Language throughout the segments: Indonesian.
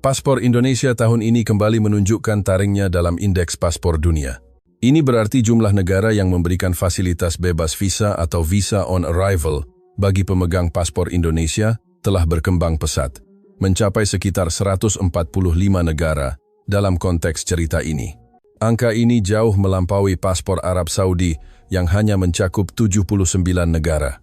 Paspor Indonesia tahun ini kembali menunjukkan taringnya dalam indeks paspor dunia. Ini berarti jumlah negara yang memberikan fasilitas bebas visa atau visa on arrival bagi pemegang paspor Indonesia telah berkembang pesat, mencapai sekitar 145 negara dalam konteks cerita ini. Angka ini jauh melampaui paspor Arab Saudi yang hanya mencakup 79 negara.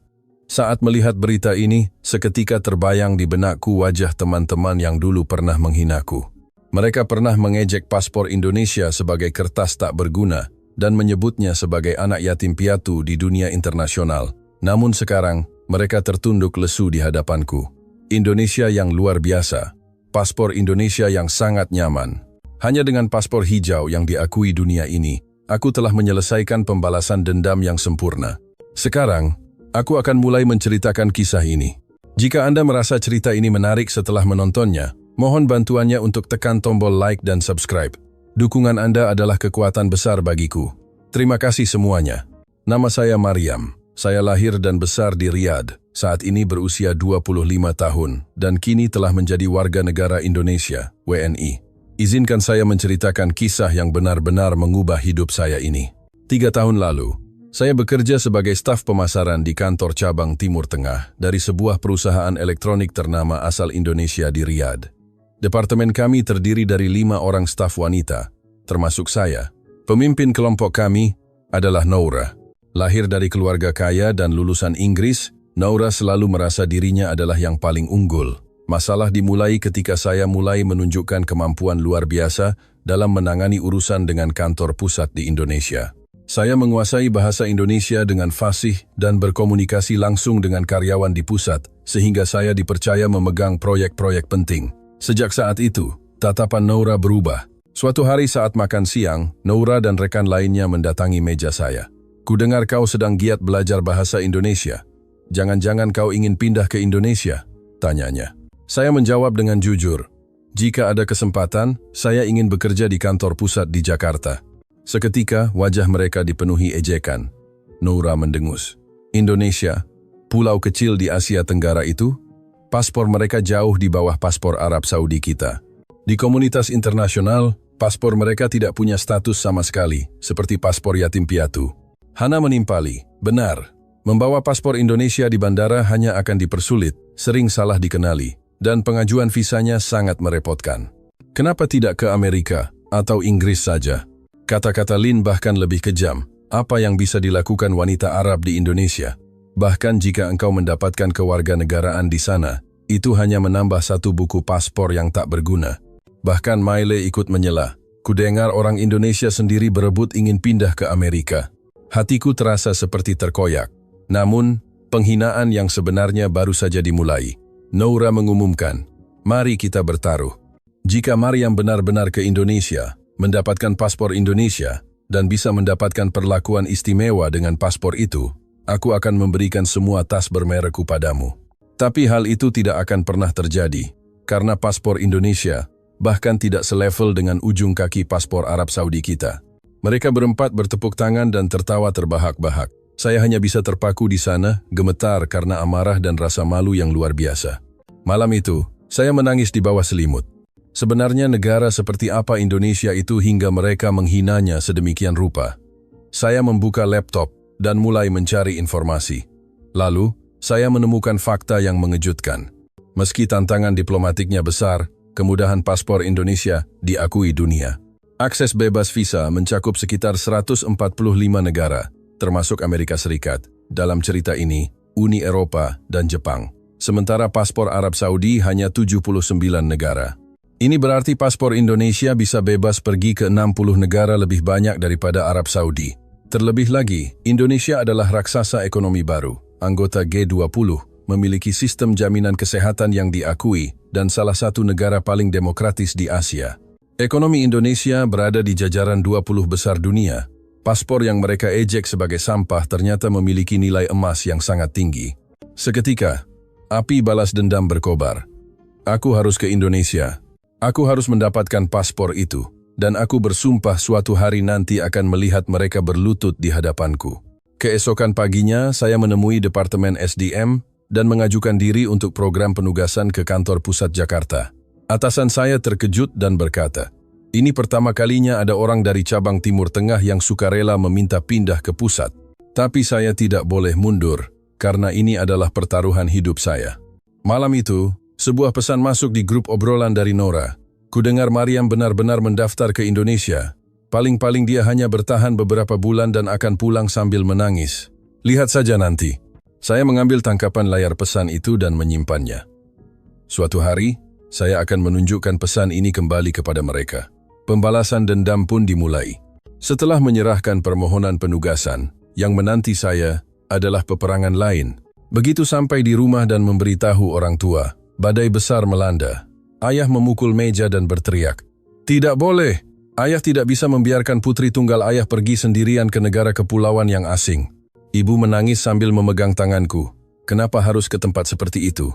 Saat melihat berita ini, seketika terbayang di benakku wajah teman-teman yang dulu pernah menghinaku. Mereka pernah mengejek paspor Indonesia sebagai kertas tak berguna dan menyebutnya sebagai anak yatim piatu di dunia internasional. Namun sekarang, mereka tertunduk lesu di hadapanku. Indonesia yang luar biasa, paspor Indonesia yang sangat nyaman. Hanya dengan paspor hijau yang diakui dunia ini, aku telah menyelesaikan pembalasan dendam yang sempurna. Sekarang, aku akan mulai menceritakan kisah ini. Jika Anda merasa cerita ini menarik setelah menontonnya, mohon bantuannya untuk tekan tombol like dan subscribe. Dukungan Anda adalah kekuatan besar bagiku. Terima kasih semuanya. Nama saya Mariam. Saya lahir dan besar di Riyadh. Saat ini berusia 25 tahun dan kini telah menjadi warga negara Indonesia, WNI. Izinkan saya menceritakan kisah yang benar-benar mengubah hidup saya ini. 3 tahun lalu, saya bekerja sebagai staf pemasaran di kantor cabang Timur Tengah dari sebuah perusahaan elektronik ternama asal Indonesia di Riyadh. Departemen kami terdiri dari 5 orang staf wanita, termasuk saya. Pemimpin kelompok kami adalah Noura. Lahir dari keluarga kaya dan lulusan Inggris, Noura selalu merasa dirinya adalah yang paling unggul. Masalah dimulai ketika saya mulai menunjukkan kemampuan luar biasa dalam menangani urusan dengan kantor pusat di Indonesia. Saya menguasai bahasa Indonesia dengan fasih dan berkomunikasi langsung dengan karyawan di pusat, sehingga saya dipercaya memegang proyek-proyek penting. Sejak saat itu, tatapan Noura berubah. Suatu hari saat makan siang, Noura dan rekan lainnya mendatangi meja saya. "Kudengar kau sedang giat belajar bahasa Indonesia. Jangan-jangan kau ingin pindah ke Indonesia?" tanyanya. Saya menjawab dengan jujur, "Jika ada kesempatan, saya ingin bekerja di kantor pusat di Jakarta." Seketika, wajah mereka dipenuhi ejekan. Noura mendengus. Indonesia, pulau kecil di Asia Tenggara itu, paspor mereka jauh di bawah paspor Arab Saudi kita. Di komunitas internasional, paspor mereka tidak punya status sama sekali, seperti paspor yatim piatu. Hana menimpali, benar, membawa paspor Indonesia di bandara hanya akan dipersulit, sering salah dikenali, dan pengajuan visanya sangat merepotkan. Kenapa tidak ke Amerika atau Inggris saja? Kata-kata Lin bahkan lebih kejam. Apa yang bisa dilakukan wanita Arab di Indonesia? Bahkan jika engkau mendapatkan kewarganegaraan di sana, itu hanya menambah satu buku paspor yang tak berguna. Bahkan Maile ikut menyela. Kudengar orang Indonesia sendiri berebut ingin pindah ke Amerika. Hatiku terasa seperti terkoyak. Namun, penghinaan yang sebenarnya baru saja dimulai. Noura mengumumkan, "Mari kita bertaruh. Jika Mariam benar-benar ke Indonesia, mendapatkan paspor Indonesia, dan bisa mendapatkan perlakuan istimewa dengan paspor itu, aku akan memberikan semua tas bermerekku padamu." Tapi hal itu tidak akan pernah terjadi, karena paspor Indonesia bahkan tidak selevel dengan ujung kaki paspor Arab Saudi kita. Mereka berempat bertepuk tangan dan tertawa terbahak-bahak. Saya hanya bisa terpaku di sana, gemetar karena amarah dan rasa malu yang luar biasa. Malam itu, saya menangis di bawah selimut. Sebenarnya negara seperti apa Indonesia itu hingga mereka menghinanya sedemikian rupa? Saya membuka laptop dan mulai mencari informasi. Lalu, saya menemukan fakta yang mengejutkan. Meski tantangan diplomatiknya besar, kemudahan paspor Indonesia diakui dunia. Akses bebas visa mencakup sekitar 145 negara, termasuk Amerika Serikat. Dalam cerita ini, Uni Eropa dan Jepang. Sementara paspor Arab Saudi hanya 79 negara. Ini berarti paspor Indonesia bisa bebas pergi ke 60 negara lebih banyak daripada Arab Saudi. Terlebih lagi, Indonesia adalah raksasa ekonomi baru, anggota G20, memiliki sistem jaminan kesehatan yang diakui, dan salah satu negara paling demokratis di Asia. Ekonomi Indonesia berada di jajaran 20 besar dunia. Paspor yang mereka ejek sebagai sampah ternyata memiliki nilai emas yang sangat tinggi. Seketika, api balas dendam berkobar. Aku harus ke Indonesia. Aku harus mendapatkan paspor itu, dan aku bersumpah suatu hari nanti akan melihat mereka berlutut di hadapanku. Keesokan paginya, saya menemui Departemen SDM dan mengajukan diri untuk program penugasan ke kantor pusat Jakarta. Atasan saya terkejut dan berkata, "Ini pertama kalinya ada orang dari cabang Timur Tengah yang sukarela meminta pindah ke pusat. Tapi saya tidak boleh mundur, karena ini adalah pertaruhan hidup saya." Malam itu, sebuah pesan masuk di grup obrolan dari Nora. Kudengar Mariam benar-benar mendaftar ke Indonesia. Paling-paling dia hanya bertahan beberapa bulan dan akan pulang sambil menangis. Lihat saja nanti. Saya mengambil tangkapan layar pesan itu dan menyimpannya. Suatu hari, saya akan menunjukkan pesan ini kembali kepada mereka. Pembalasan dendam pun dimulai. Setelah menyerahkan permohonan penugasan, yang menanti saya adalah peperangan lain. Begitu sampai di rumah dan memberitahu orang tua, badai besar melanda. Ayah memukul meja dan berteriak, "Tidak boleh! Ayah tidak bisa membiarkan putri tunggal ayah pergi sendirian ke negara kepulauan yang asing." Ibu menangis sambil memegang tanganku. "Kenapa harus ke tempat seperti itu?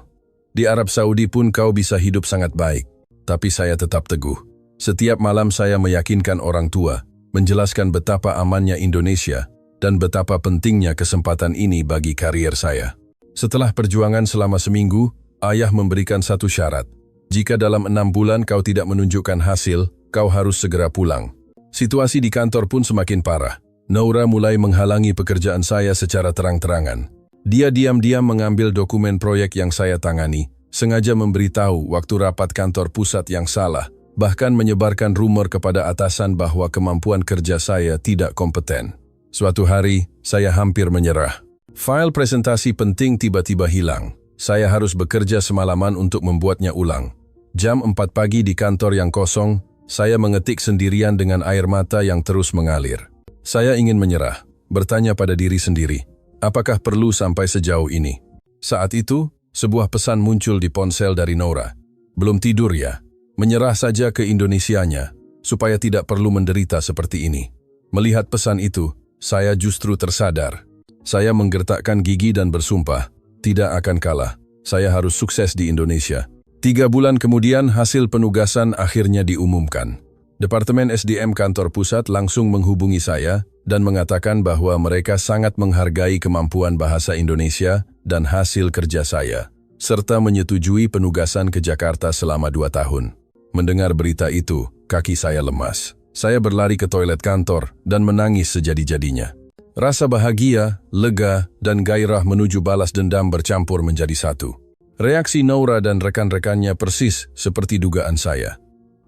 Di Arab Saudi pun kau bisa hidup sangat baik." Tapi saya tetap teguh. Setiap malam saya meyakinkan orang tua, menjelaskan betapa amannya Indonesia dan betapa pentingnya kesempatan ini bagi karier saya. Setelah perjuangan selama seminggu, ayah memberikan satu syarat. Jika dalam 6 bulan kau tidak menunjukkan hasil, kau harus segera pulang. Situasi di kantor pun semakin parah. Nora mulai menghalangi pekerjaan saya secara terang-terangan. Dia diam-diam mengambil dokumen proyek yang saya tangani, sengaja memberitahu waktu rapat kantor pusat yang salah, bahkan menyebarkan rumor kepada atasan bahwa kemampuan kerja saya tidak kompeten. Suatu hari, saya hampir menyerah. File presentasi penting tiba-tiba hilang. Saya harus bekerja semalaman untuk membuatnya ulang. Jam 4 pagi di kantor yang kosong, saya mengetik sendirian dengan air mata yang terus mengalir. Saya ingin menyerah, bertanya pada diri sendiri, apakah perlu sampai sejauh ini? Saat itu, sebuah pesan muncul di ponsel dari Nora. "Belum tidur ya? Menyerah saja ke Indonesianya, supaya tidak perlu menderita seperti ini." Melihat pesan itu, saya justru tersadar. Saya menggertakkan gigi dan bersumpah, tidak akan kalah. Saya harus sukses di Indonesia. 3 bulan kemudian, hasil penugasan akhirnya diumumkan. Departemen SDM kantor pusat langsung menghubungi saya dan mengatakan bahwa mereka sangat menghargai kemampuan bahasa Indonesia dan hasil kerja saya, serta menyetujui penugasan ke Jakarta selama 2 tahun. Mendengar berita itu, kaki saya lemas. Saya berlari ke toilet kantor dan menangis sejadi-jadinya. Rasa bahagia, lega, dan gairah menuju balas dendam bercampur menjadi satu. Reaksi Nora dan rekan-rekannya persis seperti dugaan saya.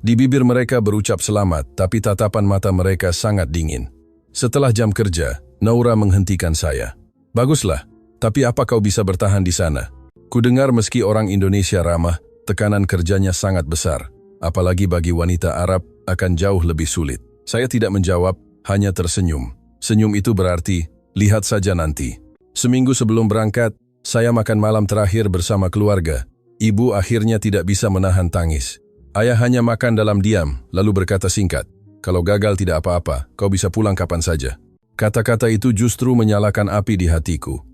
Di bibir mereka berucap selamat, tapi tatapan mata mereka sangat dingin. Setelah jam kerja, Nora menghentikan saya. "Baguslah, tapi apa kau bisa bertahan di sana? Kudengar meski orang Indonesia ramah, tekanan kerjanya sangat besar. Apalagi bagi wanita Arab akan jauh lebih sulit." Saya tidak menjawab, hanya tersenyum. Senyum itu berarti, lihat saja nanti. Seminggu sebelum berangkat, saya makan malam terakhir bersama keluarga. Ibu akhirnya tidak bisa menahan tangis. Ayah hanya makan dalam diam, lalu berkata singkat, "Kalau gagal tidak apa-apa, kau bisa pulang kapan saja." Kata-kata itu justru menyalakan api di hatiku.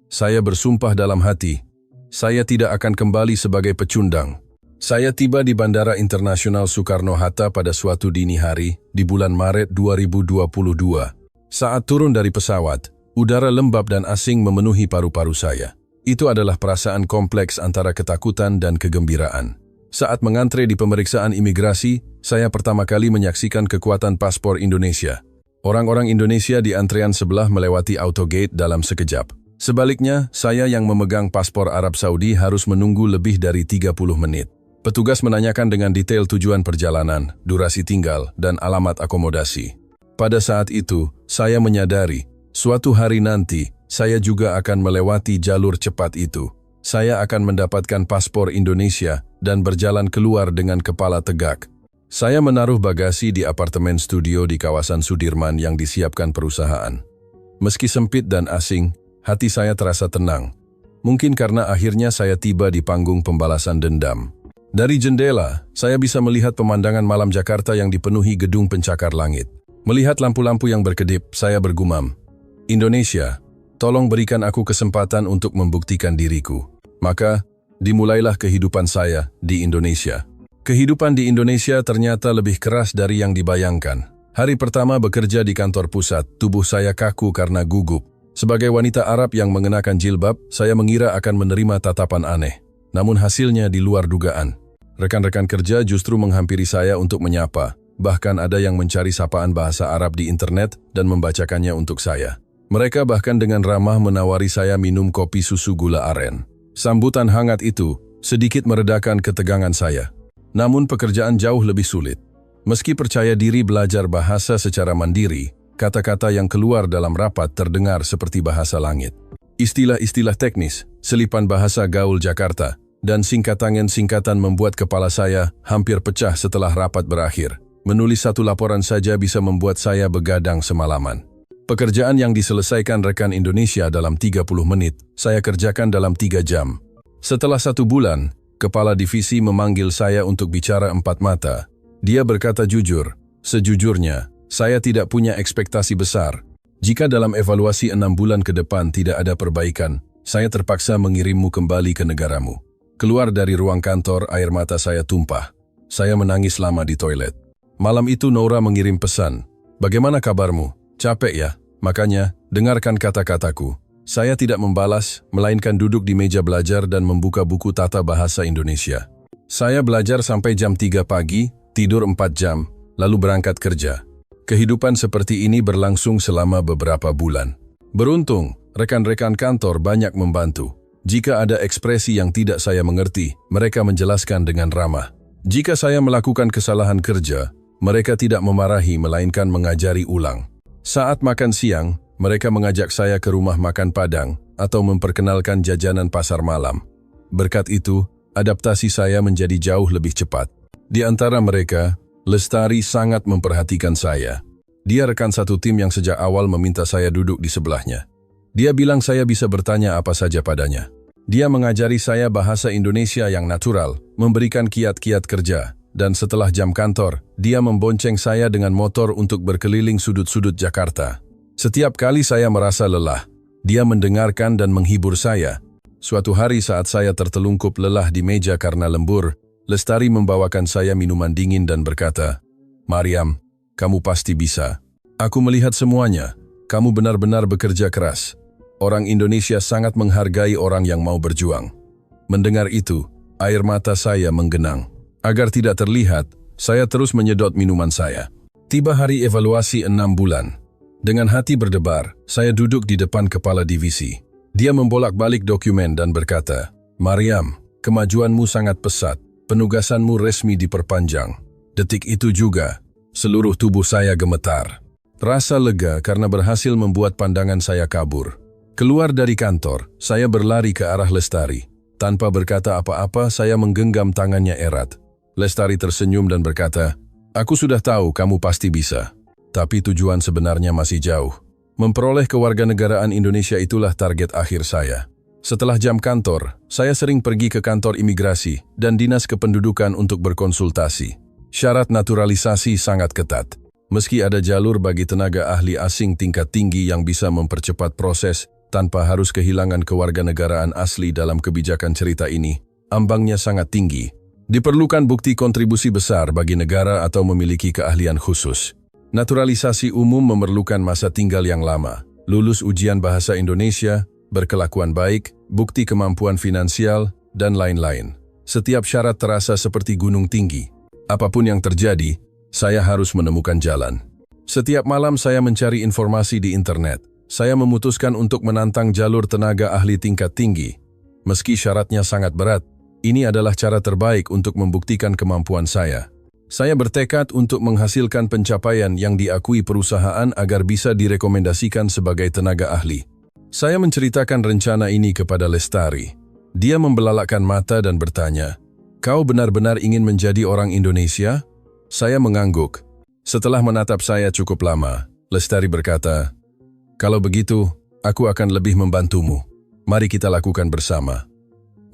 Saya bersumpah dalam hati, saya tidak akan kembali sebagai pecundang. Saya tiba di Bandara Internasional Soekarno-Hatta pada suatu dini hari di bulan Maret 2022. Saat turun dari pesawat, udara lembab dan asing memenuhi paru-paru saya. Itu adalah perasaan kompleks antara ketakutan dan kegembiraan. Saat mengantre di pemeriksaan imigrasi, saya pertama kali menyaksikan kekuatan paspor Indonesia. Orang-orang Indonesia di antrean sebelah melewati autogate dalam sekejap. Sebaliknya, saya yang memegang paspor Arab Saudi harus menunggu lebih dari 30 menit. Petugas menanyakan dengan detail tujuan perjalanan, durasi tinggal, dan alamat akomodasi. Pada saat itu, saya menyadari, suatu hari nanti, saya juga akan melewati jalur cepat itu. Saya akan mendapatkan paspor Indonesia dan berjalan keluar dengan kepala tegak. Saya menaruh bagasi di apartemen studio di kawasan Sudirman yang disiapkan perusahaan. Meski sempit dan asing, hati saya terasa tenang. Mungkin karena akhirnya saya tiba di panggung pembalasan dendam. Dari jendela, saya bisa melihat pemandangan malam Jakarta yang dipenuhi gedung pencakar langit. Melihat lampu-lampu yang berkedip, saya bergumam, "Indonesia, tolong berikan aku kesempatan untuk membuktikan diriku." Maka, dimulailah kehidupan saya di Indonesia. Kehidupan di Indonesia ternyata lebih keras dari yang dibayangkan. Hari pertama bekerja di kantor pusat, tubuh saya kaku karena gugup. Sebagai wanita Arab yang mengenakan jilbab, saya mengira akan menerima tatapan aneh. Namun hasilnya di luar dugaan. Rekan-rekan kerja justru menghampiri saya untuk menyapa. Bahkan ada yang mencari sapaan bahasa Arab di internet dan membacakannya untuk saya. Mereka bahkan dengan ramah menawari saya minum kopi susu gula aren. Sambutan hangat itu sedikit meredakan ketegangan saya. Namun pekerjaan jauh lebih sulit. Meski percaya diri belajar bahasa secara mandiri, kata-kata yang keluar dalam rapat terdengar seperti bahasa langit. Istilah-istilah teknis, selipan bahasa gaul Jakarta, dan singkatan membuat kepala saya hampir pecah setelah rapat berakhir. Menulis satu laporan saja bisa membuat saya begadang semalaman. Pekerjaan yang diselesaikan rekan Indonesia dalam 30 menit, saya kerjakan dalam 3 jam. Setelah 1 bulan, kepala divisi memanggil saya untuk bicara 4 mata. Dia berkata jujur, sejujurnya, saya tidak punya ekspektasi besar. Jika dalam evaluasi 6 bulan ke depan tidak ada perbaikan, saya terpaksa mengirimmu kembali ke negaramu. Keluar dari ruang kantor, air mata saya tumpah. Saya menangis lama di toilet. Malam itu Noura mengirim pesan, "Bagaimana kabarmu? Capek ya? Makanya, dengarkan kata-kataku." Saya tidak membalas, melainkan duduk di meja belajar dan membuka buku tata bahasa Indonesia. Saya belajar sampai jam 3 pagi, tidur 4 jam, lalu berangkat kerja. Kehidupan seperti ini berlangsung selama beberapa bulan. Beruntung, rekan-rekan kantor banyak membantu. Jika ada ekspresi yang tidak saya mengerti, mereka menjelaskan dengan ramah. Jika saya melakukan kesalahan kerja, mereka tidak memarahi melainkan mengajari ulang. Saat makan siang, mereka mengajak saya ke rumah makan Padang atau memperkenalkan jajanan pasar malam. Berkat itu, adaptasi saya menjadi jauh lebih cepat. Di antara mereka, Lestari sangat memperhatikan saya. Dia rekan satu tim yang sejak awal meminta saya duduk di sebelahnya. Dia bilang saya bisa bertanya apa saja padanya. Dia mengajari saya bahasa Indonesia yang natural, memberikan kiat-kiat kerja. Dan setelah jam kantor, dia membonceng saya dengan motor untuk berkeliling sudut-sudut Jakarta. Setiap kali saya merasa lelah, dia mendengarkan dan menghibur saya. Suatu hari saat saya tertelungkup lelah di meja karena lembur, Lestari membawakan saya minuman dingin dan berkata, "Mariam, kamu pasti bisa. Aku melihat semuanya. Kamu benar-benar bekerja keras. Orang Indonesia sangat menghargai orang yang mau berjuang." Mendengar itu, air mata saya menggenang. Agar tidak terlihat, saya terus menyedot minuman saya. Tiba hari evaluasi 6 bulan. Dengan hati berdebar, saya duduk di depan kepala divisi. Dia membolak-balik dokumen dan berkata, "Mariam, kemajuanmu sangat pesat. Penugasanmu resmi diperpanjang." Detik itu juga, seluruh tubuh saya gemetar. Rasa lega karena berhasil membuat pandangan saya kabur. Keluar dari kantor, saya berlari ke arah Lestari. Tanpa berkata apa-apa, saya menggenggam tangannya erat. Lestari tersenyum dan berkata, "Aku sudah tahu kamu pasti bisa. Tapi tujuan sebenarnya masih jauh. Memperoleh kewarganegaraan Indonesia itulah target akhir saya." Setelah jam kantor, saya sering pergi ke kantor imigrasi dan dinas kependudukan untuk berkonsultasi. Syarat naturalisasi sangat ketat. Meski ada jalur bagi tenaga ahli asing tingkat tinggi yang bisa mempercepat proses tanpa harus kehilangan kewarganegaraan asli dalam kebijakan cerita ini, ambangnya sangat tinggi. Diperlukan bukti kontribusi besar bagi negara atau memiliki keahlian khusus. Naturalisasi umum memerlukan masa tinggal yang lama, lulus ujian bahasa Indonesia, berkelakuan baik, bukti kemampuan finansial, dan lain-lain. Setiap syarat terasa seperti gunung tinggi. Apapun yang terjadi, saya harus menemukan jalan. Setiap malam saya mencari informasi di internet. Saya memutuskan untuk menantang jalur tenaga ahli tingkat tinggi. Meski syaratnya sangat berat, ini adalah cara terbaik untuk membuktikan kemampuan saya. Saya bertekad untuk menghasilkan pencapaian yang diakui perusahaan agar bisa direkomendasikan sebagai tenaga ahli. Saya menceritakan rencana ini kepada Lestari. Dia membelalakkan mata dan bertanya, "Kau benar-benar ingin menjadi orang Indonesia?" Saya mengangguk. Setelah menatap saya cukup lama, Lestari berkata, "Kalau begitu, aku akan lebih membantumu. Mari kita lakukan bersama."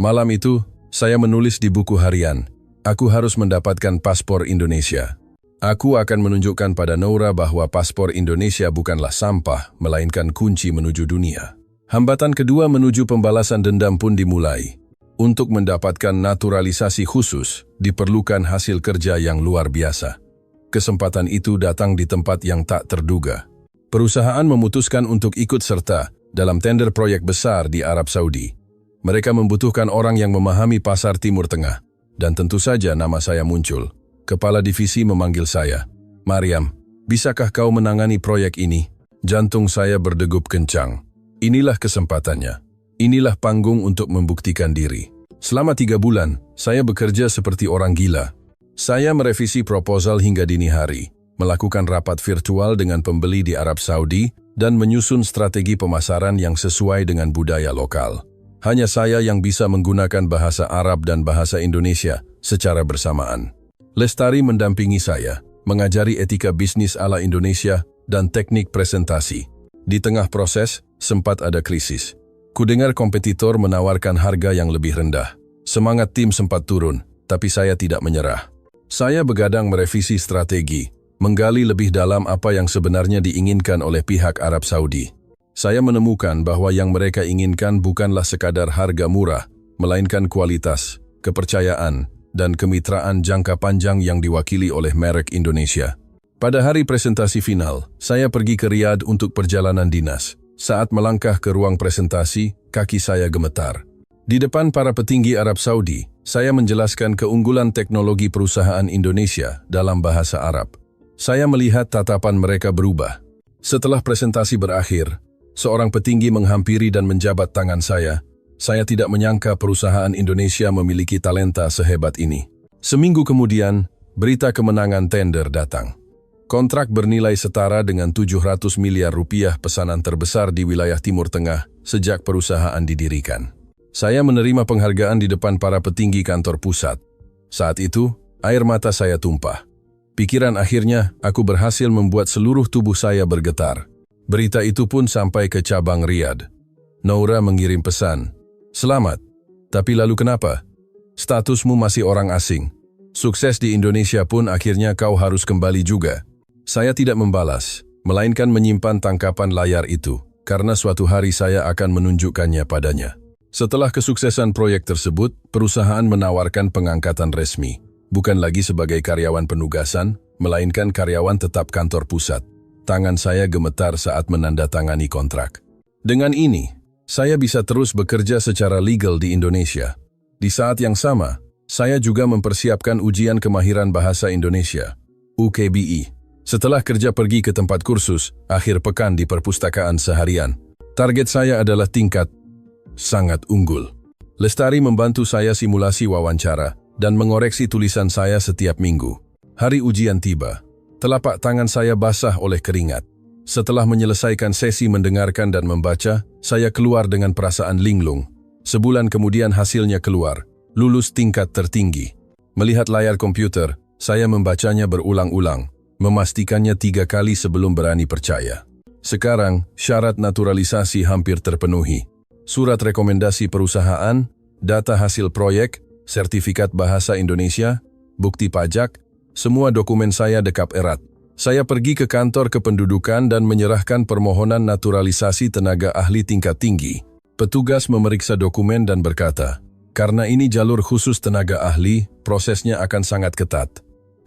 Malam itu, saya menulis di buku harian, "Aku harus mendapatkan paspor Indonesia. Aku akan menunjukkan pada Noura bahwa paspor Indonesia bukanlah sampah, melainkan kunci menuju dunia." Hambatan kedua menuju pembalasan dendam pun dimulai. Untuk mendapatkan naturalisasi khusus, diperlukan hasil kerja yang luar biasa. Kesempatan itu datang di tempat yang tak terduga. Perusahaan memutuskan untuk ikut serta dalam tender proyek besar di Arab Saudi. Mereka membutuhkan orang yang memahami pasar Timur Tengah. Dan tentu saja nama saya muncul. Kepala divisi memanggil saya. "Maryam, bisakah kau menangani proyek ini?" Jantung saya berdegup kencang. Inilah kesempatannya. Inilah panggung untuk membuktikan diri. Selama 3 bulan, saya bekerja seperti orang gila. Saya merevisi proposal hingga dini hari, melakukan rapat virtual dengan pembeli di Arab Saudi, dan menyusun strategi pemasaran yang sesuai dengan budaya lokal. Hanya saya yang bisa menggunakan bahasa Arab dan bahasa Indonesia secara bersamaan. Lestari mendampingi saya, mengajari etika bisnis ala Indonesia dan teknik presentasi. Di tengah proses, sempat ada krisis. Kudengar kompetitor menawarkan harga yang lebih rendah. Semangat tim sempat turun, tapi saya tidak menyerah. Saya begadang merevisi strategi, menggali lebih dalam apa yang sebenarnya diinginkan oleh pihak Arab Saudi. Saya menemukan bahwa yang mereka inginkan bukanlah sekadar harga murah, melainkan kualitas, kepercayaan, dan kemitraan jangka panjang yang diwakili oleh merek Indonesia. Pada hari presentasi final, saya pergi ke Riyadh untuk perjalanan dinas. Saat melangkah ke ruang presentasi, kaki saya gemetar. Di depan para petinggi Arab Saudi, saya menjelaskan keunggulan teknologi perusahaan Indonesia dalam bahasa Arab. Saya melihat tatapan mereka berubah. Setelah presentasi berakhir, seorang petinggi menghampiri dan menjabat tangan saya. Saya tidak menyangka perusahaan Indonesia memiliki talenta sehebat ini. Seminggu kemudian, berita kemenangan tender datang. Kontrak bernilai setara dengan 700 miliar rupiah, pesanan terbesar di wilayah Timur Tengah sejak perusahaan didirikan. Saya menerima penghargaan di depan para petinggi kantor pusat. Saat itu, air mata saya tumpah. Pikiran akhirnya, aku berhasil membuat seluruh tubuh saya bergetar. Berita itu pun sampai ke cabang Riyadh. Noura mengirim pesan, "Selamat, tapi lalu kenapa? Statusmu masih orang asing. Sukses di Indonesia pun akhirnya kau harus kembali juga." Saya tidak membalas, melainkan menyimpan tangkapan layar itu, karena suatu hari saya akan menunjukkannya padanya. Setelah kesuksesan proyek tersebut, perusahaan menawarkan pengangkatan resmi, bukan lagi sebagai karyawan penugasan, melainkan karyawan tetap kantor pusat. Tangan saya gemetar saat menandatangani kontrak. Dengan ini, saya bisa terus bekerja secara legal di Indonesia. Di saat yang sama, saya juga mempersiapkan ujian kemahiran bahasa Indonesia, UKBI. Setelah kerja pergi ke tempat kursus, akhir pekan di perpustakaan seharian. Target saya adalah tingkat sangat unggul. Lestari membantu saya simulasi wawancara dan mengoreksi tulisan saya setiap minggu. Hari ujian tiba. Telapak tangan saya basah oleh keringat. Setelah menyelesaikan sesi mendengarkan dan membaca, saya keluar dengan perasaan linglung. Sebulan kemudian hasilnya keluar, lulus tingkat tertinggi. Melihat layar komputer, saya membacanya berulang-ulang, memastikannya 3 kali sebelum berani percaya. Sekarang, syarat naturalisasi hampir terpenuhi. Surat rekomendasi perusahaan, data hasil proyek, sertifikat bahasa Indonesia, bukti pajak, semua dokumen saya dekap erat. Saya pergi ke kantor kependudukan dan menyerahkan permohonan naturalisasi tenaga ahli tingkat tinggi. Petugas memeriksa dokumen dan berkata, "Karena ini jalur khusus tenaga ahli, prosesnya akan sangat ketat.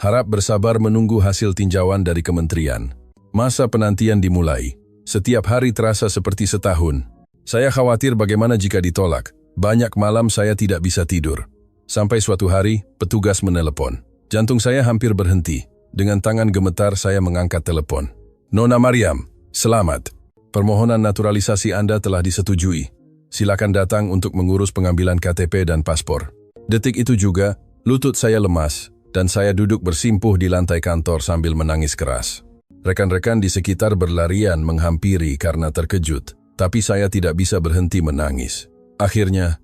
Harap bersabar menunggu hasil tinjauan dari kementerian." Masa penantian dimulai. Setiap hari terasa seperti setahun. Saya khawatir bagaimana jika ditolak. Banyak malam saya tidak bisa tidur. Sampai suatu hari, petugas menelepon. Jantung saya hampir berhenti. Dengan tangan gemetar saya mengangkat telepon. "Nona Maryam, selamat. Permohonan naturalisasi Anda telah disetujui. Silakan datang untuk mengurus pengambilan KTP dan paspor." Detik itu juga, lutut saya lemas, dan saya duduk bersimpuh di lantai kantor sambil menangis keras. Rekan-rekan di sekitar berlarian menghampiri karena terkejut. Tapi saya tidak bisa berhenti menangis. Akhirnya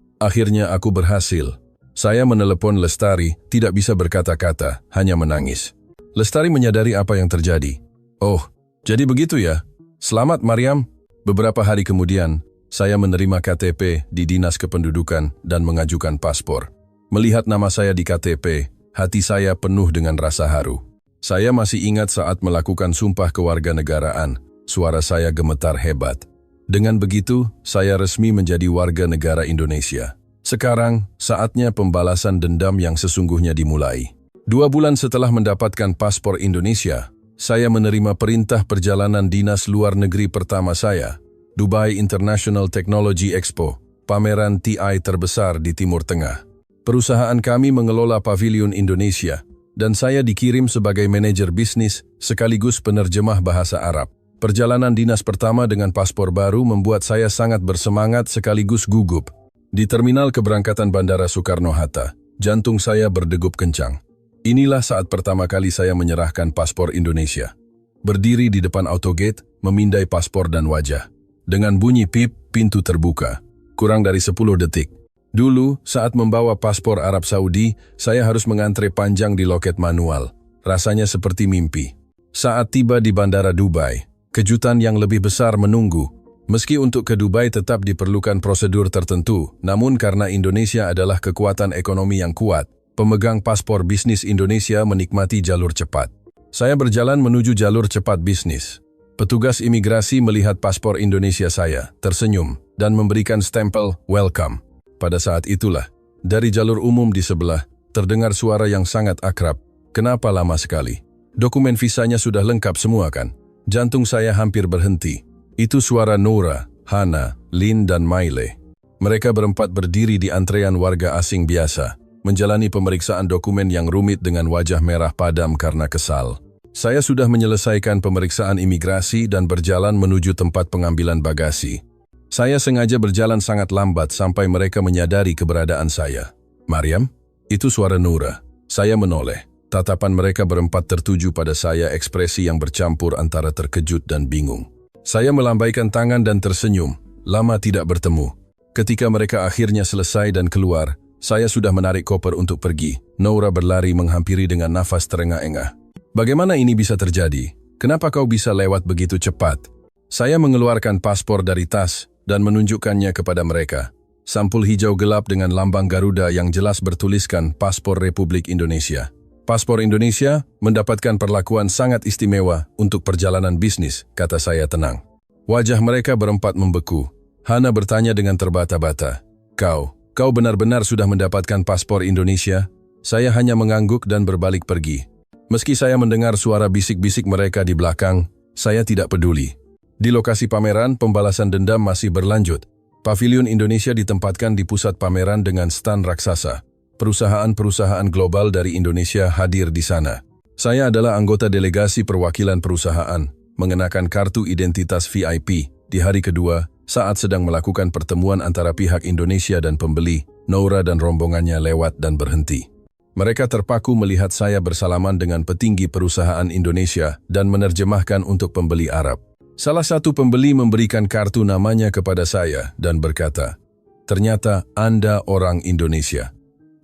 aku berhasil. Saya menelepon Lestari, tidak bisa berkata-kata, hanya menangis. Lestari menyadari apa yang terjadi. "Oh, jadi begitu ya? Selamat Maryam." Beberapa hari kemudian, saya menerima KTP di Dinas Kependudukan dan mengajukan paspor. Melihat nama saya di KTP, hati saya penuh dengan rasa haru. Saya masih ingat saat melakukan sumpah kewarganegaraan, suara saya gemetar hebat. Dengan begitu, saya resmi menjadi warga negara Indonesia. Sekarang, saatnya pembalasan dendam yang sesungguhnya dimulai. 2 bulan setelah mendapatkan paspor Indonesia, saya menerima perintah perjalanan dinas luar negeri pertama saya, Dubai International Technology Expo, pameran TI terbesar di Timur Tengah. Perusahaan kami mengelola pavilion Indonesia, dan saya dikirim sebagai manajer bisnis sekaligus penerjemah bahasa Arab. Perjalanan dinas pertama dengan paspor baru membuat saya sangat bersemangat sekaligus gugup. Di terminal keberangkatan Bandara Soekarno-Hatta, jantung saya berdegup kencang. Inilah saat pertama kali saya menyerahkan paspor Indonesia. Berdiri di depan autogate, memindai paspor dan wajah. Dengan bunyi pip, pintu terbuka. Kurang dari 10 detik. Dulu, saat membawa paspor Arab Saudi, saya harus mengantre panjang di loket manual. Rasanya seperti mimpi. Saat tiba di Bandara Dubai, kejutan yang lebih besar menunggu. Meski untuk ke Dubai tetap diperlukan prosedur tertentu, namun karena Indonesia adalah kekuatan ekonomi yang kuat, pemegang paspor bisnis Indonesia menikmati jalur cepat. Saya berjalan menuju jalur cepat bisnis. Petugas imigrasi melihat paspor Indonesia saya, tersenyum, dan memberikan stempel "Welcome". Pada saat itulah, dari jalur umum di sebelah, terdengar suara yang sangat akrab. "Kenapa lama sekali? Dokumen visanya sudah lengkap semua kan?" Jantung saya hampir berhenti. Itu suara Noura, Hana, Lin, dan Maile. Mereka berempat berdiri di antrean warga asing biasa, menjalani pemeriksaan dokumen yang rumit dengan wajah merah padam karena kesal. Saya sudah menyelesaikan pemeriksaan imigrasi dan berjalan menuju tempat pengambilan bagasi. Saya sengaja berjalan sangat lambat sampai mereka menyadari keberadaan saya. "Mariam?" Itu suara Noura. Saya menoleh. Tatapan mereka berempat tertuju pada saya, ekspresi yang bercampur antara terkejut dan bingung. Saya melambaikan tangan dan tersenyum. Lama tidak bertemu. Ketika mereka akhirnya selesai dan keluar, saya sudah menarik koper untuk pergi. Noura berlari menghampiri dengan nafas terengah-engah. "Bagaimana ini bisa terjadi? Kenapa kau bisa lewat begitu cepat?" Saya mengeluarkan paspor dari tas dan menunjukkannya kepada mereka. Sampul hijau gelap dengan lambang Garuda yang jelas bertuliskan Paspor Republik Indonesia. "Paspor Indonesia mendapatkan perlakuan sangat istimewa untuk perjalanan bisnis," kata saya tenang. Wajah mereka berempat membeku. Hana bertanya dengan terbata-bata, Kau benar-benar sudah mendapatkan paspor Indonesia?" Saya hanya mengangguk dan berbalik pergi. Meski saya mendengar suara bisik-bisik mereka di belakang, saya tidak peduli. Di lokasi pameran, pembalasan dendam masih berlanjut. Pavilion Indonesia ditempatkan di pusat pameran dengan stan raksasa. Perusahaan-perusahaan global dari Indonesia hadir di sana. Saya adalah anggota delegasi perwakilan perusahaan, mengenakan kartu identitas VIP. Di hari kedua, saat sedang melakukan pertemuan antara pihak Indonesia dan pembeli, Noura dan rombongannya lewat dan berhenti. Mereka terpaku melihat saya bersalaman dengan petinggi perusahaan Indonesia dan menerjemahkan untuk pembeli Arab. Salah satu pembeli memberikan kartu namanya kepada saya dan berkata, "Ternyata Anda orang Indonesia."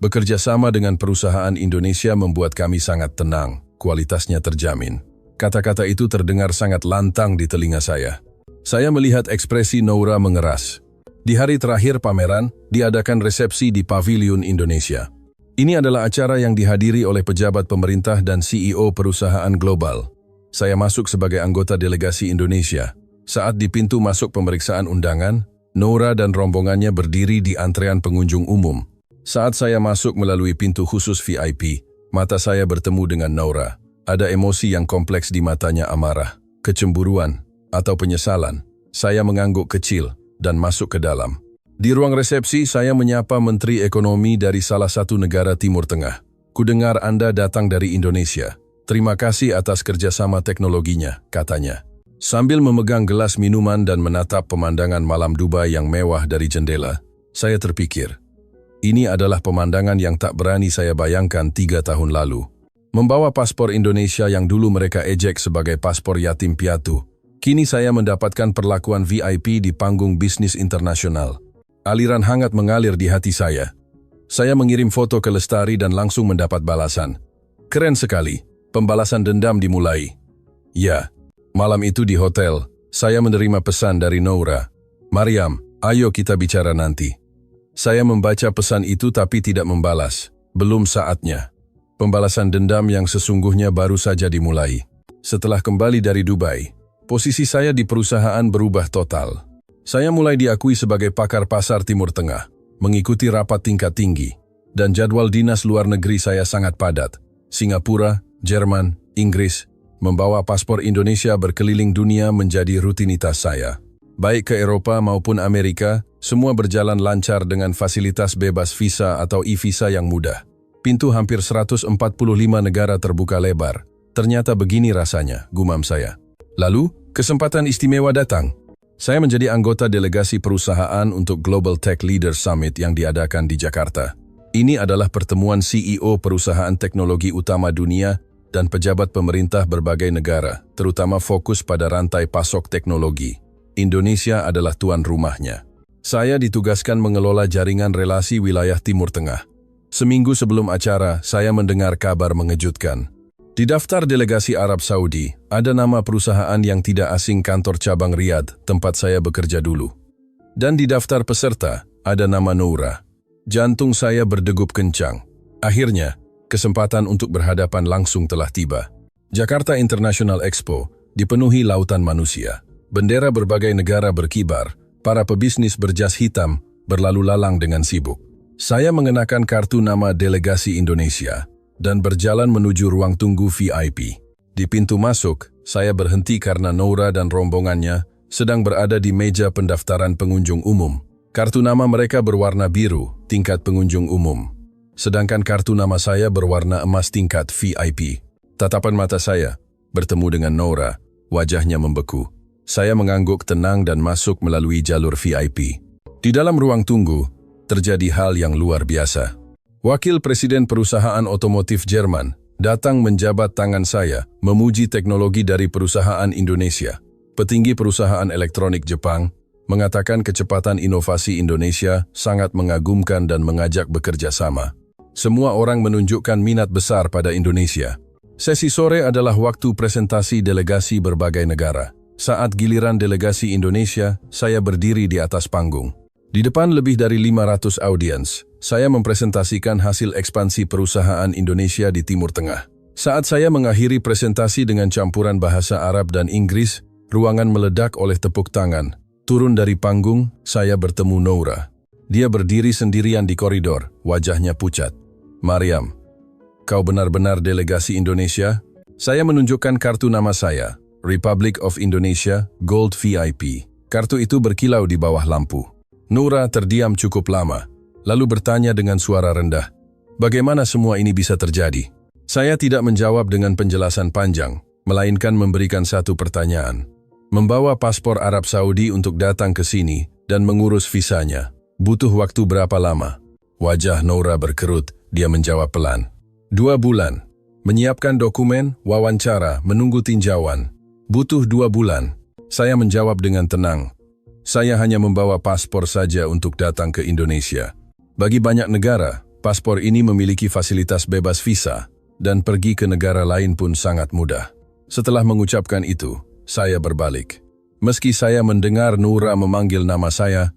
Bekerja sama dengan perusahaan Indonesia membuat kami sangat tenang, kualitasnya terjamin. Kata-kata itu terdengar sangat lantang di telinga saya. Saya melihat ekspresi Noura mengeras. Di hari terakhir pameran, diadakan resepsi di Pavilion Indonesia. Ini adalah acara yang dihadiri oleh pejabat pemerintah dan CEO perusahaan global. Saya masuk sebagai anggota delegasi Indonesia. Saat di pintu masuk pemeriksaan undangan, Noura dan rombongannya berdiri di antrean pengunjung umum. Saat saya masuk melalui pintu khusus VIP, mata saya bertemu dengan Noura. Ada emosi yang kompleks di matanya, amarah, kecemburuan, atau penyesalan. Saya mengangguk kecil dan masuk ke dalam. Di ruang resepsi, saya menyapa Menteri Ekonomi dari salah satu negara Timur Tengah. "Kudengar Anda datang dari Indonesia. Terima kasih atas kerjasama teknologinya," katanya. Sambil memegang gelas minuman dan menatap pemandangan malam Dubai yang mewah dari jendela, saya terpikir, ini adalah pemandangan yang tak berani saya bayangkan 3 tahun lalu. Membawa paspor Indonesia yang dulu mereka ejek sebagai paspor yatim piatu, kini saya mendapatkan perlakuan VIP di panggung bisnis internasional. Aliran hangat mengalir di hati saya. Saya mengirim foto ke Lestari dan langsung mendapat balasan. "Keren sekali." Pembalasan dendam dimulai. Ya, malam itu di hotel, saya menerima pesan dari Noura. "Mariam, ayo kita bicara nanti." Saya membaca pesan itu tapi tidak membalas. Belum saatnya. Pembalasan dendam yang sesungguhnya baru saja dimulai. Setelah kembali dari Dubai, posisi saya di perusahaan berubah total. Saya mulai diakui sebagai pakar pasar Timur Tengah, mengikuti rapat tingkat tinggi, dan jadwal dinas luar negeri saya sangat padat. Singapura, Jerman, Inggris, membawa paspor Indonesia berkeliling dunia menjadi rutinitas saya. Baik ke Eropa maupun Amerika, semua berjalan lancar dengan fasilitas bebas visa atau e-visa yang mudah. Pintu hampir 145 negara terbuka lebar. Ternyata begini rasanya, gumam saya. Lalu, kesempatan istimewa datang. Saya menjadi anggota delegasi perusahaan untuk Global Tech Leaders Summit yang diadakan di Jakarta. Ini adalah pertemuan CEO perusahaan teknologi utama dunia dan pejabat pemerintah berbagai negara, terutama fokus pada rantai pasok teknologi. Indonesia adalah tuan rumahnya. Saya ditugaskan mengelola jaringan relasi wilayah Timur Tengah. Seminggu sebelum acara, saya mendengar kabar mengejutkan. Di daftar delegasi Arab Saudi, ada nama perusahaan yang tidak asing kantor cabang Riyadh, tempat saya bekerja dulu. Dan di daftar peserta, ada nama Noura. Jantung saya berdegup kencang. Akhirnya, kesempatan untuk berhadapan langsung telah tiba. Jakarta International Expo dipenuhi lautan manusia. Bendera berbagai negara berkibar, para pebisnis berjas hitam berlalu lalang dengan sibuk. Saya mengenakan kartu nama delegasi Indonesia dan berjalan menuju ruang tunggu VIP. Di pintu masuk, saya berhenti karena Noura dan rombongannya sedang berada di meja pendaftaran pengunjung umum. Kartu nama mereka berwarna biru, tingkat pengunjung umum. Sedangkan kartu nama saya berwarna emas tingkat VIP. Tatapan mata saya bertemu dengan Noura, wajahnya membeku. Saya mengangguk tenang dan masuk melalui jalur VIP. Di dalam ruang tunggu, terjadi hal yang luar biasa. Wakil Presiden perusahaan otomotif Jerman datang menjabat tangan saya, memuji teknologi dari perusahaan Indonesia. Petinggi perusahaan elektronik Jepang mengatakan kecepatan inovasi Indonesia sangat mengagumkan dan mengajak bekerja sama. Semua orang menunjukkan minat besar pada Indonesia. Sesi sore adalah waktu presentasi delegasi berbagai negara. Saat giliran delegasi Indonesia, saya berdiri di atas panggung. Di depan lebih dari 500 audiens, saya mempresentasikan hasil ekspansi perusahaan Indonesia di Timur Tengah. Saat saya mengakhiri presentasi dengan campuran bahasa Arab dan Inggris, ruangan meledak oleh tepuk tangan. Turun dari panggung, saya bertemu Noura. Dia berdiri sendirian di koridor, wajahnya pucat. "Mariam, kau benar-benar delegasi Indonesia?" Saya menunjukkan kartu nama saya. Republic of Indonesia, Gold VIP. Kartu itu berkilau di bawah lampu. Noura terdiam cukup lama, lalu bertanya dengan suara rendah, "Bagaimana semua ini bisa terjadi?" Saya tidak menjawab dengan penjelasan panjang, melainkan memberikan satu pertanyaan. Membawa paspor Arab Saudi untuk datang ke sini dan mengurus visanya, butuh waktu berapa lama? Wajah Noura berkerut, dia menjawab pelan. 2 bulan. Menyiapkan dokumen, wawancara, menunggu tinjauan. Butuh 2 bulan. Saya menjawab dengan tenang. Saya hanya membawa paspor saja untuk datang ke Indonesia. Bagi banyak negara, paspor ini memiliki fasilitas bebas visa, dan pergi ke negara lain pun sangat mudah. Setelah mengucapkan itu, saya berbalik. Meski saya mendengar Noura memanggil nama saya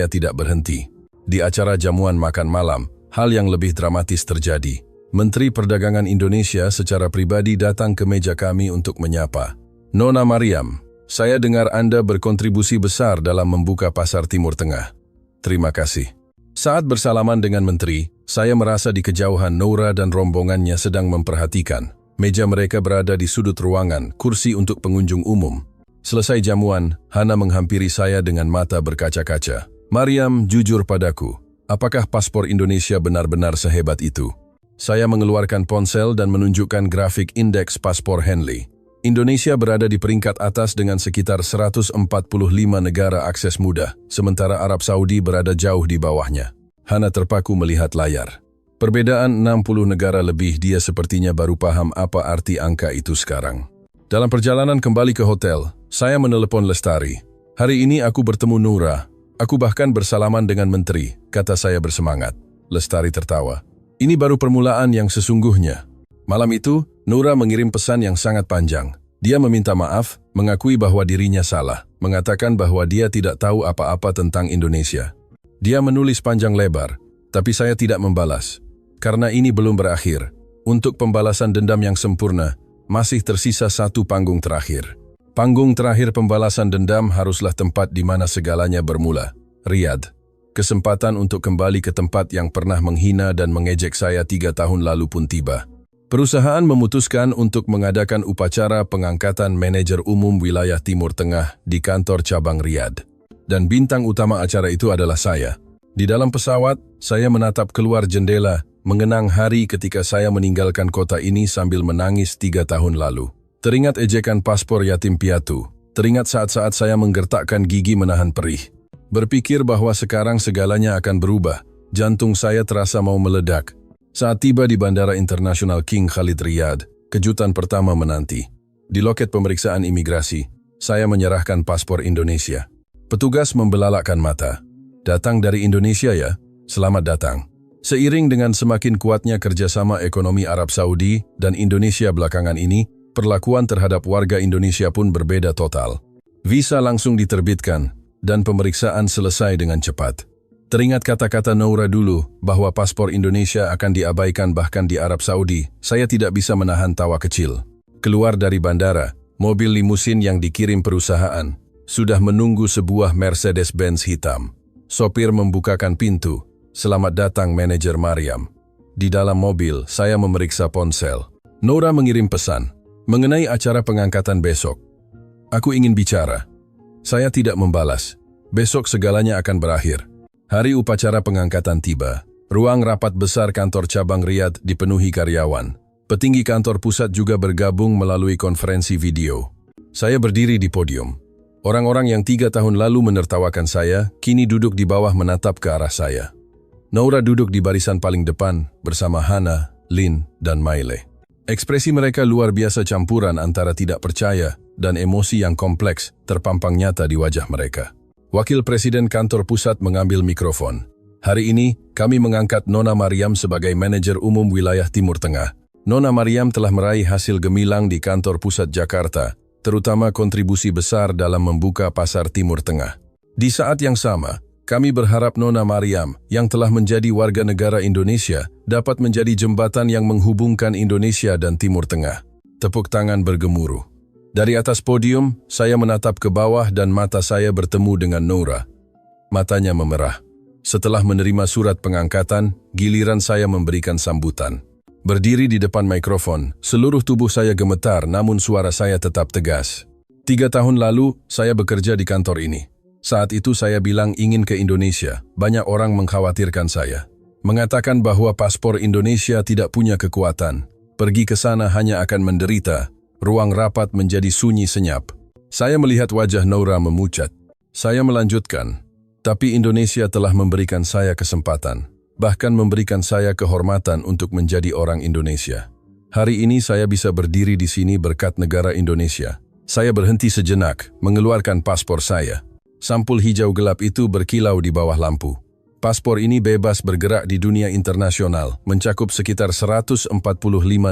tidak berhenti. Di acara jamuan makan malam, hal yang lebih dramatis terjadi. Menteri Perdagangan Indonesia secara pribadi datang ke meja kami untuk menyapa. "Nona Mariam, saya dengar Anda berkontribusi besar dalam membuka pasar Timur Tengah. Terima kasih." Saat bersalaman dengan menteri, saya merasa di kejauhan Noura dan rombongannya sedang memperhatikan. Meja mereka berada di sudut ruangan, kursi untuk pengunjung umum. Selesai jamuan, Hana menghampiri saya dengan mata berkaca-kaca. "Mariam, jujur padaku, apakah paspor Indonesia benar-benar sehebat itu?" Saya mengeluarkan ponsel dan menunjukkan grafik indeks paspor Henley. Indonesia berada di peringkat atas dengan sekitar 145 negara akses mudah, sementara Arab Saudi berada jauh di bawahnya. Hana terpaku melihat layar. Perbedaan 60 negara lebih, dia sepertinya baru paham apa arti angka itu sekarang. Dalam perjalanan kembali ke hotel, saya menelepon Lestari. "Hari ini aku bertemu Noura. Aku bahkan bersalaman dengan menteri," kata saya bersemangat. Lestari tertawa. "Ini baru permulaan yang sesungguhnya." Malam itu, Noura mengirim pesan yang sangat panjang. Dia meminta maaf, mengakui bahwa dirinya salah, mengatakan bahwa dia tidak tahu apa-apa tentang Indonesia. Dia menulis panjang lebar, tapi saya tidak membalas. Karena ini belum berakhir. Untuk pembalasan dendam yang sempurna, masih tersisa satu panggung terakhir. Panggung terakhir pembalasan dendam haruslah tempat di mana segalanya bermula, Riyadh. Kesempatan untuk kembali ke tempat yang pernah menghina dan mengejek saya 3 tahun lalu pun tiba. Perusahaan memutuskan untuk mengadakan upacara pengangkatan manajer umum wilayah Timur Tengah di kantor cabang Riyadh. Dan bintang utama acara itu adalah saya. Di dalam pesawat, saya menatap keluar jendela, mengenang hari ketika saya meninggalkan kota ini sambil menangis 3 tahun lalu. Teringat ejekan paspor yatim piatu. Teringat saat-saat saya menggertakkan gigi menahan perih. Berpikir bahwa sekarang segalanya akan berubah. Jantung saya terasa mau meledak. Saat tiba di Bandara Internasional King Khalid Riyadh, kejutan pertama menanti. Di loket pemeriksaan imigrasi, saya menyerahkan paspor Indonesia. Petugas membelalakkan mata. Datang dari Indonesia ya? Selamat datang. Seiring dengan semakin kuatnya kerjasama ekonomi Arab Saudi dan Indonesia belakangan ini, perlakuan terhadap warga Indonesia pun berbeda total. Visa langsung diterbitkan, dan pemeriksaan selesai dengan cepat. Teringat kata-kata Noura dulu bahwa paspor Indonesia akan diabaikan bahkan di Arab Saudi, saya tidak bisa menahan tawa kecil. Keluar dari bandara, mobil limusin yang dikirim perusahaan sudah menunggu sebuah Mercedes-Benz hitam. Sopir membukakan pintu. Selamat datang manajer Mariam. Di dalam mobil, saya memeriksa ponsel. Noura mengirim pesan mengenai acara pengangkatan besok. Aku ingin bicara. Saya tidak membalas. Besok segalanya akan berakhir. Hari upacara pengangkatan tiba. Ruang rapat besar kantor cabang Riyadh dipenuhi karyawan. Petinggi kantor pusat juga bergabung melalui konferensi video. Saya berdiri di podium. Orang-orang yang 3 tahun lalu menertawakan saya, kini duduk di bawah menatap ke arah saya. Noura duduk di barisan paling depan bersama Hana, Lin, dan Maile. Ekspresi mereka luar biasa, campuran antara tidak percaya dan emosi yang kompleks terpampang nyata di wajah mereka. Wakil Presiden kantor pusat mengambil mikrofon. Hari ini, kami mengangkat Nona Mariam sebagai manajer umum wilayah Timur Tengah. Nona Mariam telah meraih hasil gemilang di kantor pusat Jakarta, terutama kontribusi besar dalam membuka pasar Timur Tengah. Di saat yang sama, kami berharap Nona Mariam, yang telah menjadi warga negara Indonesia, dapat menjadi jembatan yang menghubungkan Indonesia dan Timur Tengah. Tepuk tangan bergemuruh. Dari atas podium, saya menatap ke bawah dan mata saya bertemu dengan Noura. Matanya memerah. Setelah menerima surat pengangkatan, giliran saya memberikan sambutan. Berdiri di depan mikrofon, seluruh tubuh saya gemetar namun suara saya tetap tegas. 3 tahun lalu, saya bekerja di kantor ini. Saat itu saya bilang ingin ke Indonesia. Banyak orang mengkhawatirkan saya. Mengatakan bahwa paspor Indonesia tidak punya kekuatan. Pergi ke sana hanya akan menderita. Ruang rapat menjadi sunyi senyap. Saya melihat wajah Noura memucat. Saya melanjutkan, tapi Indonesia telah memberikan saya kesempatan, bahkan memberikan saya kehormatan untuk menjadi orang Indonesia. Hari ini saya bisa berdiri di sini berkat negara Indonesia. Saya berhenti sejenak, mengeluarkan paspor saya. Sampul hijau gelap itu berkilau di bawah lampu. Paspor ini bebas bergerak di dunia internasional, mencakup sekitar 145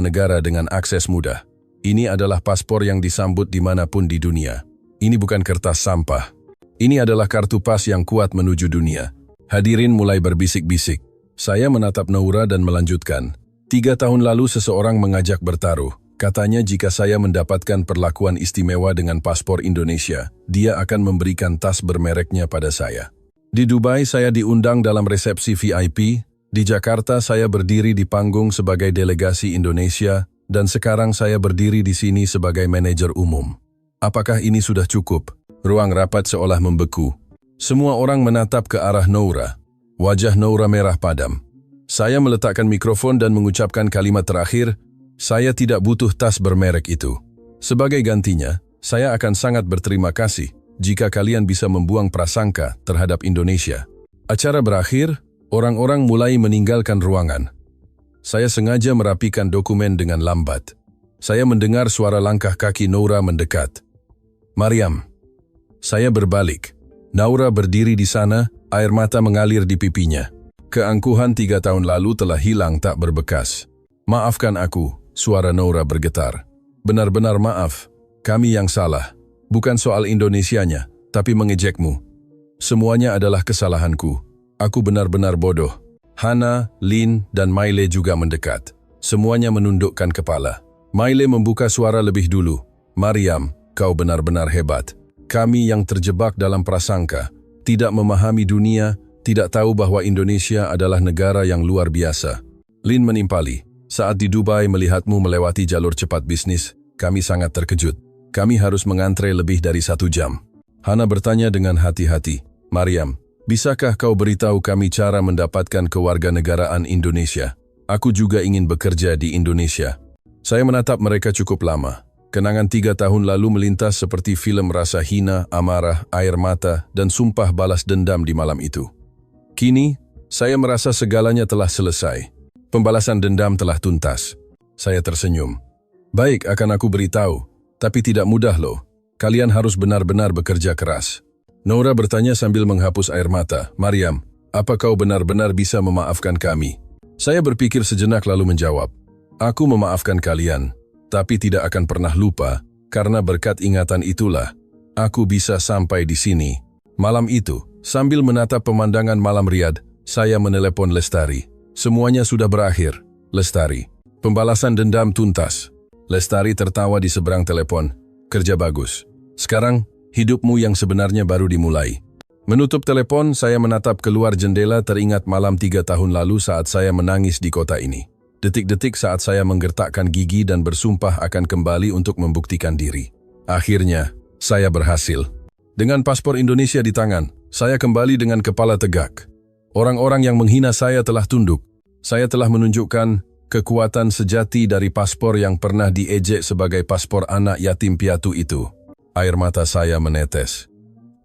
negara dengan akses mudah. Ini adalah paspor yang disambut dimanapun di dunia. Ini bukan kertas sampah. Ini adalah kartu pas yang kuat menuju dunia. Hadirin mulai berbisik-bisik. Saya menatap Noura dan melanjutkan. 3 tahun lalu seseorang mengajak bertaruh. Katanya jika saya mendapatkan perlakuan istimewa dengan paspor Indonesia, dia akan memberikan tas bermereknya pada saya. Di Dubai saya diundang dalam resepsi VIP. Di Jakarta saya berdiri di panggung sebagai delegasi Indonesia. Dan sekarang saya berdiri di sini sebagai manajer umum. Apakah ini sudah cukup? Ruang rapat seolah membeku. Semua orang menatap ke arah Noura. Wajah Noura merah padam. Saya meletakkan mikrofon dan mengucapkan kalimat terakhir, saya tidak butuh tas bermerek itu. Sebagai gantinya, saya akan sangat berterima kasih jika kalian bisa membuang prasangka terhadap Indonesia. Acara berakhir, orang-orang mulai meninggalkan ruangan. Saya sengaja merapikan dokumen dengan lambat. Saya mendengar suara langkah kaki Noura mendekat. Mariam. Saya berbalik. Noura berdiri di sana, air mata mengalir di pipinya. Keangkuhan 3 tahun lalu telah hilang tak berbekas. Maafkan aku, suara Noura bergetar. Benar-benar maaf, kami yang salah. Bukan soal Indonesianya, tapi mengejekmu. Semuanya adalah kesalahanku. Aku benar-benar bodoh. Hana, Lin, dan Maile juga mendekat. Semuanya menundukkan kepala. Maile membuka suara lebih dulu. Mariam, kau benar-benar hebat. Kami yang terjebak dalam prasangka, tidak memahami dunia, tidak tahu bahwa Indonesia adalah negara yang luar biasa. Lin menimpali. Saat di Dubai melihatmu melewati jalur cepat bisnis, kami sangat terkejut. Kami harus mengantre lebih dari 1 jam. Hana bertanya dengan hati-hati, Mariam, bisakah kau beritahu kami cara mendapatkan kewarganegaraan Indonesia? Aku juga ingin bekerja di Indonesia. Saya menatap mereka cukup lama. Kenangan 3 tahun lalu melintas seperti film rasa hina, amarah, air mata, dan sumpah balas dendam di malam itu. Kini, saya merasa segalanya telah selesai. Pembalasan dendam telah tuntas. Saya tersenyum. Baik, akan aku beritahu. Tapi tidak mudah loh. Kalian harus benar-benar bekerja keras. Noura bertanya sambil menghapus air mata. Mariam, apa kau benar-benar bisa memaafkan kami? Saya berpikir sejenak lalu menjawab. Aku memaafkan kalian, tapi tidak akan pernah lupa, karena berkat ingatan itulah, aku bisa sampai di sini. Malam itu, sambil menatap pemandangan malam Riyadh, saya menelepon Lestari. Semuanya sudah berakhir, Lestari. Pembalasan dendam tuntas. Lestari tertawa di seberang telepon. Kerja bagus. Sekarang, hidupmu yang sebenarnya baru dimulai. Menutup telepon, saya menatap keluar jendela teringat malam 3 tahun lalu saat saya menangis di kota ini. Detik-detik saat saya menggertakkan gigi dan bersumpah akan kembali untuk membuktikan diri. Akhirnya, saya berhasil. Dengan paspor Indonesia di tangan, saya kembali dengan kepala tegak. Orang-orang yang menghina saya telah tunduk. Saya telah menunjukkan kekuatan sejati dari paspor yang pernah diejek sebagai paspor anak yatim piatu itu. Air mata saya menetes.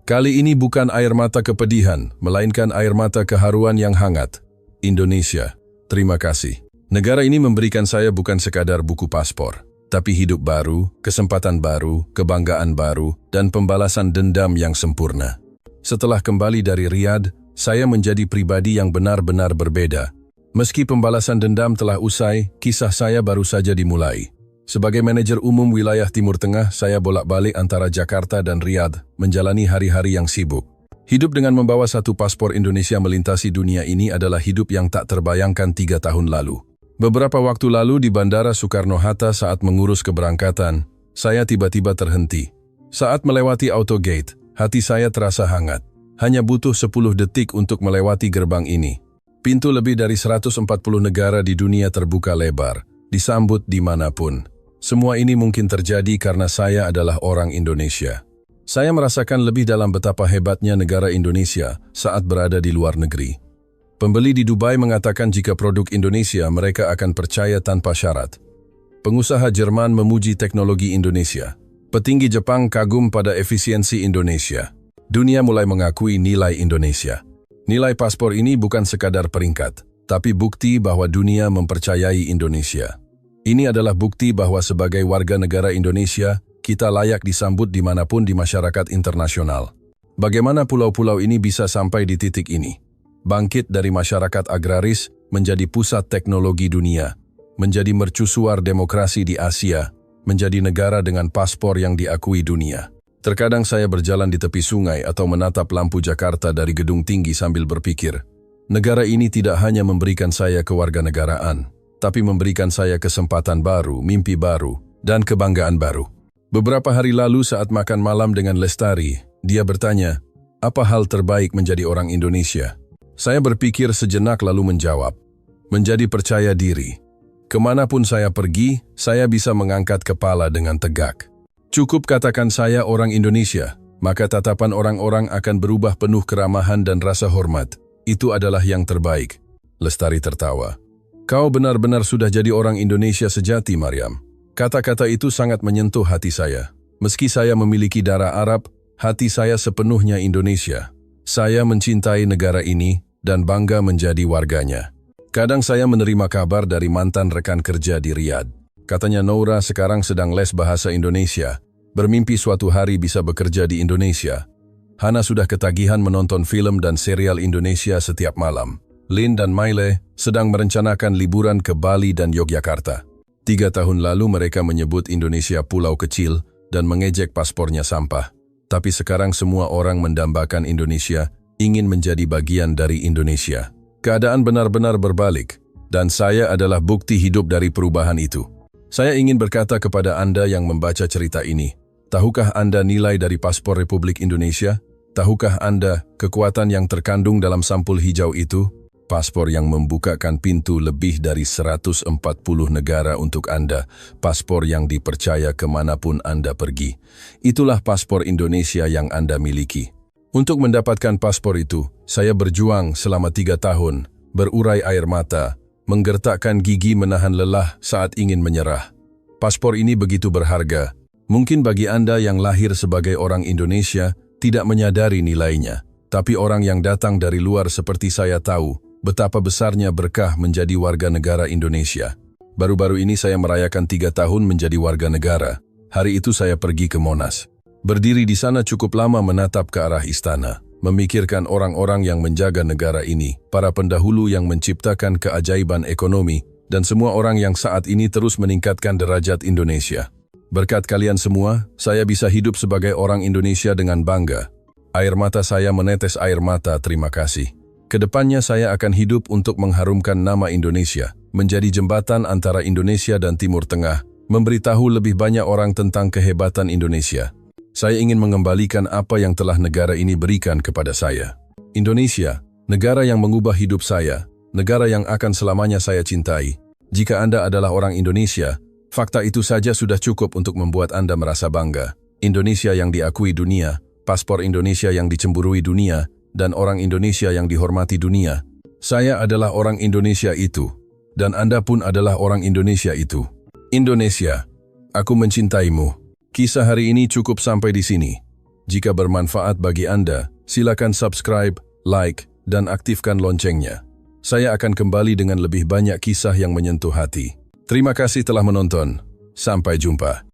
Kali ini bukan air mata kepedihan, melainkan air mata keharuan yang hangat. Indonesia, terima kasih. Negara ini memberikan saya bukan sekadar buku paspor, tapi hidup baru, kesempatan baru, kebanggaan baru, dan pembalasan dendam yang sempurna. Setelah kembali dari Riyadh, saya menjadi pribadi yang benar-benar berbeda. Meski pembalasan dendam telah usai, kisah saya baru saja dimulai. Sebagai manajer umum wilayah Timur Tengah, saya bolak-balik antara Jakarta dan Riyadh, menjalani hari-hari yang sibuk. Hidup dengan membawa 1 paspor Indonesia melintasi dunia ini adalah hidup yang tak terbayangkan 3 tahun lalu. Beberapa waktu lalu di Bandara Soekarno-Hatta saat mengurus keberangkatan, saya tiba-tiba terhenti. Saat melewati autogate, hati saya terasa hangat. Hanya butuh 10 detik untuk melewati gerbang ini. Pintu lebih dari 140 negara di dunia terbuka lebar, disambut dimanapun. Semua ini mungkin terjadi karena saya adalah orang Indonesia. Saya merasakan lebih dalam betapa hebatnya negara Indonesia saat berada di luar negeri. Pembeli di Dubai mengatakan jika produk Indonesia mereka akan percaya tanpa syarat. Pengusaha Jerman memuji teknologi Indonesia. Petinggi Jepang kagum pada efisiensi Indonesia. Dunia mulai mengakui nilai Indonesia. Nilai paspor ini bukan sekadar peringkat, tapi bukti bahwa dunia mempercayai Indonesia. Ini adalah bukti bahwa sebagai warga negara Indonesia, kita layak disambut dimanapun di masyarakat internasional. Bagaimana pulau-pulau ini bisa sampai di titik ini? Bangkit dari masyarakat agraris menjadi pusat teknologi dunia, menjadi mercusuar demokrasi di Asia, menjadi negara dengan paspor yang diakui dunia. Terkadang saya berjalan di tepi sungai atau menatap lampu Jakarta dari gedung tinggi sambil berpikir, negara ini tidak hanya memberikan saya kewarganegaraan, tapi memberikan saya kesempatan baru, mimpi baru, dan kebanggaan baru. Beberapa hari lalu saat makan malam dengan Lestari, dia bertanya, apa hal terbaik menjadi orang Indonesia? Saya berpikir sejenak lalu menjawab, menjadi percaya diri. Kemanapun saya pergi, saya bisa mengangkat kepala dengan tegak. Cukup katakan saya orang Indonesia, maka tatapan orang-orang akan berubah penuh keramahan dan rasa hormat. Itu adalah yang terbaik. Lestari tertawa. Kau benar-benar sudah jadi orang Indonesia sejati, Mariam. Kata-kata itu sangat menyentuh hati saya. Meski saya memiliki darah Arab, hati saya sepenuhnya Indonesia. Saya mencintai negara ini dan bangga menjadi warganya. Kadang saya menerima kabar dari mantan rekan kerja di Riyadh. Katanya Noura sekarang sedang les bahasa Indonesia, bermimpi suatu hari bisa bekerja di Indonesia. Hana sudah ketagihan menonton film dan serial Indonesia setiap malam. Lin dan Maile sedang merencanakan liburan ke Bali dan Yogyakarta. 3 tahun lalu mereka menyebut Indonesia pulau kecil dan mengejek paspornya sampah. Tapi sekarang semua orang mendambakan Indonesia, ingin menjadi bagian dari Indonesia. Keadaan benar-benar berbalik, dan saya adalah bukti hidup dari perubahan itu. Saya ingin berkata kepada Anda yang membaca cerita ini, tahukah Anda nilai dari paspor Republik Indonesia? Tahukah Anda kekuatan yang terkandung dalam sampul hijau itu? paspor yang membukakan pintu lebih dari 140 negara untuk Anda, paspor yang dipercaya kemanapun Anda pergi. Itulah paspor Indonesia yang Anda miliki. Untuk mendapatkan paspor itu, saya berjuang selama 3 tahun, berurai air mata, menggertakkan gigi menahan lelah saat ingin menyerah. Paspor ini begitu berharga. Mungkin bagi Anda yang lahir sebagai orang Indonesia tidak menyadari nilainya. Tapi orang yang datang dari luar seperti saya tahu betapa besarnya berkah menjadi warga negara Indonesia. Baru-baru ini saya merayakan 3 tahun menjadi warga negara. Hari itu saya pergi ke Monas. Berdiri di sana cukup lama menatap ke arah istana, memikirkan orang-orang yang menjaga negara ini, para pendahulu yang menciptakan keajaiban ekonomi, dan semua orang yang saat ini terus meningkatkan derajat Indonesia. Berkat kalian semua, saya bisa hidup sebagai orang Indonesia dengan bangga. Air mata saya menetes air mata, terima kasih. Kedepannya saya akan hidup untuk mengharumkan nama Indonesia, menjadi jembatan antara Indonesia dan Timur Tengah, memberitahu lebih banyak orang tentang kehebatan Indonesia. Saya ingin mengembalikan apa yang telah negara ini berikan kepada saya. Indonesia, negara yang mengubah hidup saya, negara yang akan selamanya saya cintai. Jika Anda adalah orang Indonesia, fakta itu saja sudah cukup untuk membuat Anda merasa bangga. Indonesia yang diakui dunia, paspor Indonesia yang dicemburui dunia, dan orang Indonesia yang dihormati dunia. Saya adalah orang Indonesia itu, dan Anda pun adalah orang Indonesia itu. Indonesia, aku mencintaimu. Kisah hari ini cukup sampai di sini. Jika bermanfaat bagi Anda, silakan subscribe, like, dan aktifkan loncengnya. Saya akan kembali dengan lebih banyak kisah yang menyentuh hati. Terima kasih telah menonton. Sampai jumpa.